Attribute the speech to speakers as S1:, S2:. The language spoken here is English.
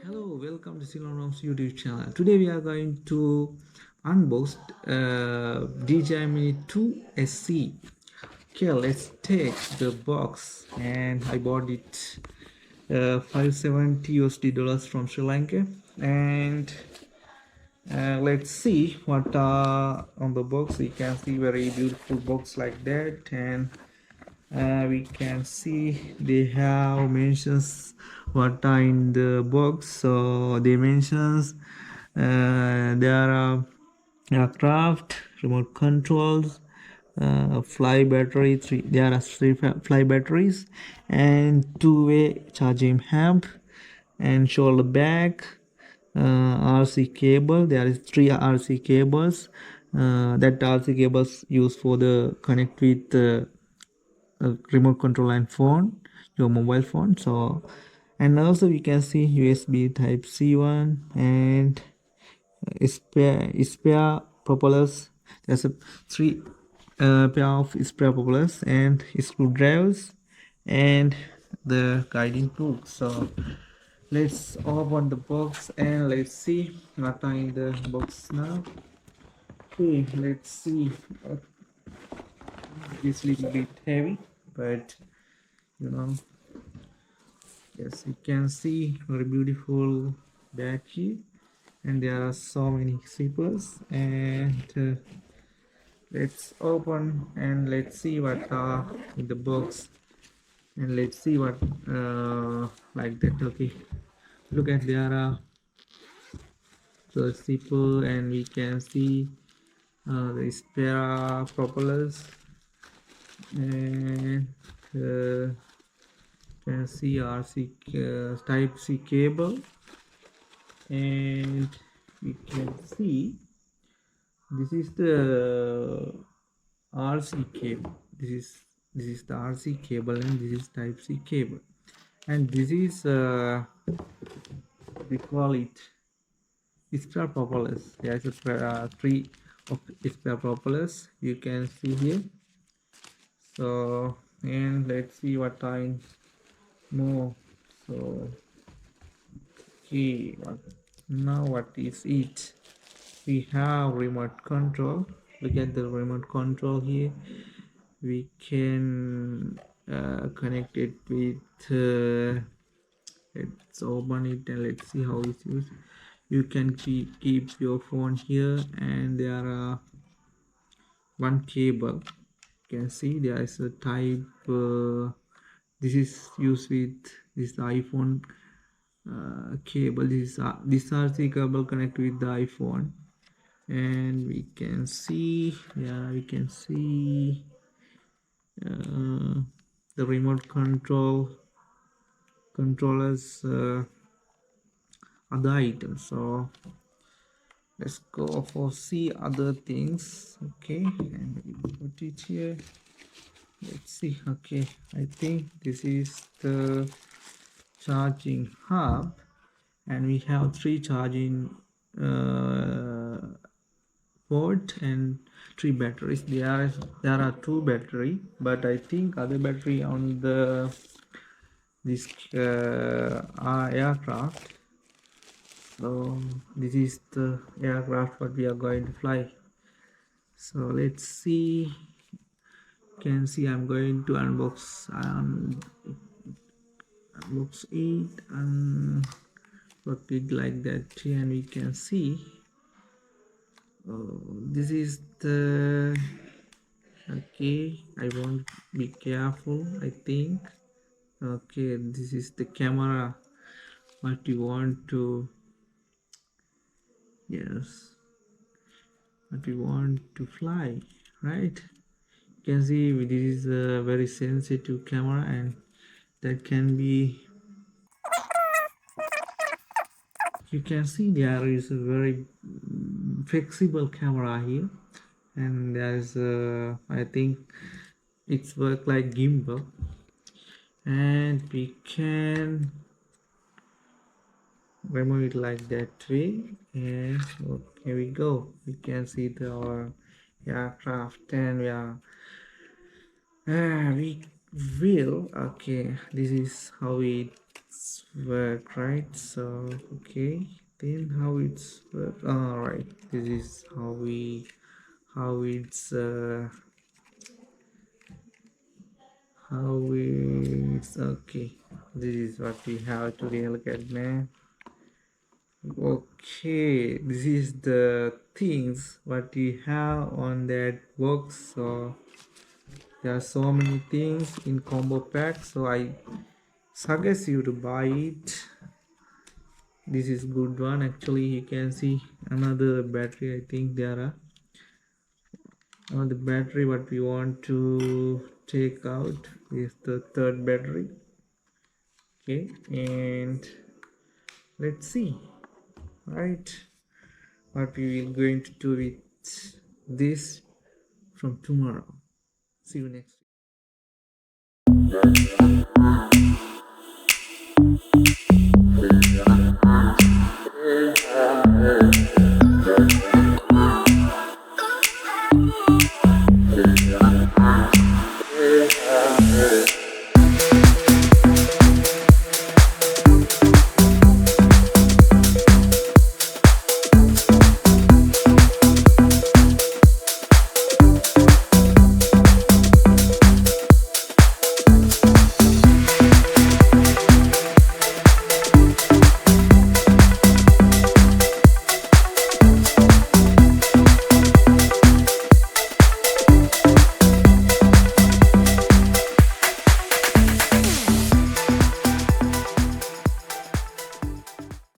S1: Hello, welcome to CeylonRoams YouTube channel. Today we are going to unbox DJI Mini 2 SC. Okay, let's take the box, and I bought it 570 USD dollars from Sri Lanka, and let's see what on the box. You can see very beautiful box like that, and we can see they have mentions what are in the box. So they mentions there are aircraft, remote controls, fly battery, three there are three fly batteries, and two-way charging hub, and shoulder bag, RC cable. There is three RC cables. That RC cables used for the connect with remote control and phone, your mobile phone. So, and also we can see USB type C one, and spare propellers. There's a three pair of spare propellers and screwdrivers and the guiding tool. So let's open the box and let's see what are in the box now. Okay, let's see. It's a little bit heavy, but you know, yes, you can see very beautiful bag here, and there are so many zippers. And let's open and let's see what are in the box, and let's see what like that. Okay, look at there are the zipper, and we can see the spare propellers, and can see RC type C cable, and we can see this is the RC cable. This is the RC cable, and this is type C cable, and this is we call it spare propellers. There's a three of spare propellers you can see here. So, and let's see what time more. So okay, now what is it? We have remote control. Look at the remote control here. We can connect it with let's open it and let's see how it's used. You can keep your phone here, and there are one cable. You can see there is a type this is used with this iPhone cable. This RC cable connect with the iPhone, and we can see, yeah, we can see the remote controllers other items. So let's go for see other things. Okay, and we put it here. Let's see. Okay, I think this is the charging hub, and we have three charging port and three batteries. There are two battery, but I think other battery on the this aircraft. So this is the aircraft what we are going to fly. So let's see. You can see I'm going to unbox it and put it like that, and we can see this is the okay. I won't be careful, I think. Okay, this is the camera what you want to, yes, what we want to fly, right? You can see this is a very sensitive camera, and that can be, you can see there is a very flexible camera here, and there's I think it's work like gimbal, and we can remove it like that way. And okay, here we go. We can see our aircraft, and we will, okay, this is how it work, right? So okay, then how it's work. All right, this is how it's okay. This is what we have to look at, man. Okay, this is the things what we have on that box. So there are so many things in combo pack, so I suggest you to buy it. This is good one. Actually, you can see another battery. I think there are another battery. What we want to take out is the third battery. Okay, and let's see, right, what we will going to do with this from tomorrow. See you next week.